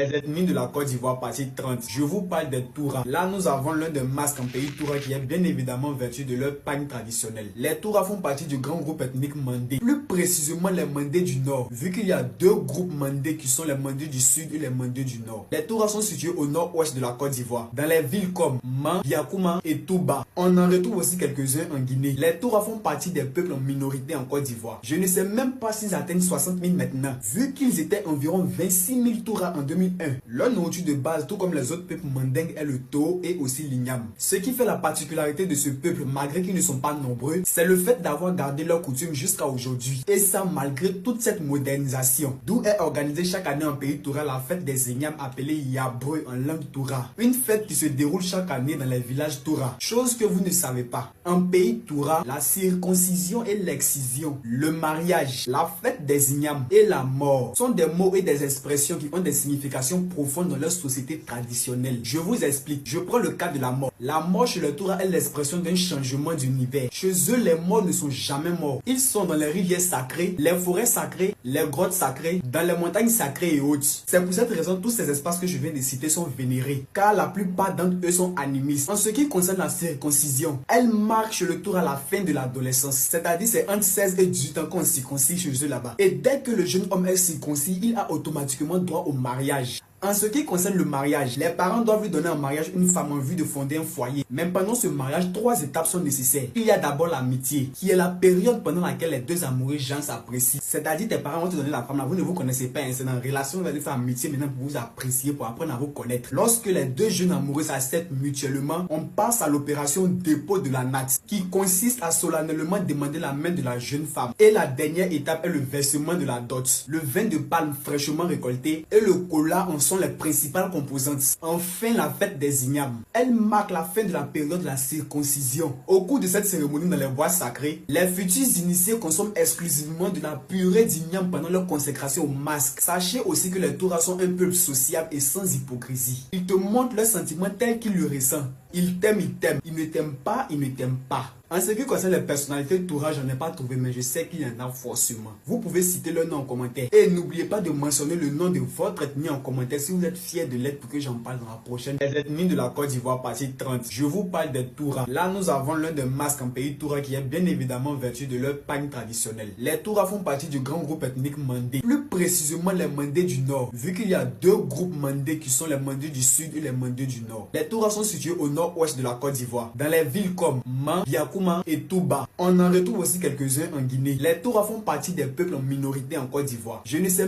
Les ethnies de la Côte d'Ivoire, partie 30. Je vous parle des Touras. Là, nous avons l'un des masques en pays Toura qui est bien évidemment vertu de leur pagne traditionnelle. Les Touras font partie du grand groupe ethnique Mandé, plus précisément les Mandés du Nord, vu qu'il y a deux groupes Mandés qui sont les Mandés du Sud et les Mandés du Nord. Les Touras sont situés au nord-ouest de la Côte d'Ivoire, dans les villes comme Man, Biakouma et Touba. On en retrouve aussi quelques-uns en Guinée. Les Touras font partie des peuples en minorité en Côte d'Ivoire. Je ne sais même pas s'ils atteignent 60 000 maintenant, vu qu'ils étaient environ 26 000 Touras en 2001. Leur nourriture de base, tout comme les autres peuples mandingues, est le taureau et aussi l'igname. Ce qui fait la particularité de ce peuple, malgré qu'ils ne sont pas nombreux, c'est le fait d'avoir gardé leurs coutumes jusqu'à aujourd'hui. Et ça malgré toute cette modernisation. D'où est organisée chaque année en pays Toura la fête des ignames appelée Yabreu en langue Toura. Une fête qui se déroule chaque année dans les villages Toura. Chose que vous ne savez pas. En pays Toura, la circoncision et l'excision, le mariage, la fête des ignames et la mort sont des mots et des expressions qui ont des significations profondes dans leur société traditionnelle. Je vous explique. Je prends le cas de la mort. La mort chez les Touras est l'expression d'un changement d'univers. Chez eux, les morts ne sont jamais morts. Ils sont dans les rivières sacrées, les forêts sacrées, les grottes sacrées, dans les montagnes sacrées et autres. C'est pour cette raison que tous ces espaces que je viens de citer sont vénérés, car la plupart d'entre eux sont animistes. En ce qui concerne la circoncision, elle marque chez le Toura la fin de l'adolescence. C'est-à-dire c'est entre 16 et 18 ans qu'on circoncis chez eux là-bas. Et dès que le jeune homme est circoncis, il a automatiquement droit au mariage. En ce qui concerne le mariage, les parents doivent lui donner en mariage une femme en vue de fonder un foyer. Mais pendant ce mariage, 3 étapes sont nécessaires. Il y a d'abord l'amitié, qui est la période pendant laquelle les deux amoureux gens s'apprécient. C'est-à-dire tes parents vont te donner la femme là, vous ne vous connaissez pas, c'est dans la relation, vous allez faire amitié maintenant pour vous apprécier, pour apprendre à vous connaître. Lorsque les deux jeunes amoureux s'acceptent mutuellement, on passe à l'opération dépôt de la natte, qui consiste à solennellement demander la main de la jeune femme. Et la dernière étape est le versement de la dot. Le vin de palme fraîchement récolté et le cola en sont les principales composantes. Enfin, la fête des ignames. Elle marque la fin de la période de la circoncision. Au cours de cette cérémonie dans les bois sacrés, les futurs initiés consomment exclusivement de la purée d'igname pendant leur consécration au masque. Sachez aussi que les Touras sont un peuple sociable et sans hypocrisie. Ils te montrent leurs sentiments tels qu'ils le ressentent. Ils t'aiment, ils t'aiment. Ils ne t'aiment pas, ils ne t'aiment pas. En ce qui concerne les personnalités Toura, j'en ai pas trouvé, mais je sais qu'il y en a forcément. Vous pouvez citer leur nom en commentaire. Et n'oubliez pas de mentionner le nom de votre ethnie en commentaire si vous êtes fiers de l'être pour que j'en parle dans la prochaine. Les ethnies de la Côte d'Ivoire, partie 30. Je vous parle des Touras. Là, nous avons l'un des masques en pays Toura qui est bien évidemment vertu de leur pagne traditionnelle. Les Touras font partie du grand groupe ethnique Mandé. Plus précisément les Mandés du Nord, vu qu'il y a deux groupes Mandés qui sont les Mandés du Sud et les Mandés du Nord. Les Touras sont situés au nord-ouest de la Côte d'Ivoire, dans les villes comme Man, Biakouma et Touba. On en retrouve aussi quelques-uns en Guinée. Les Touras font partie des peuples en minorité en Côte d'Ivoire. Je ne sais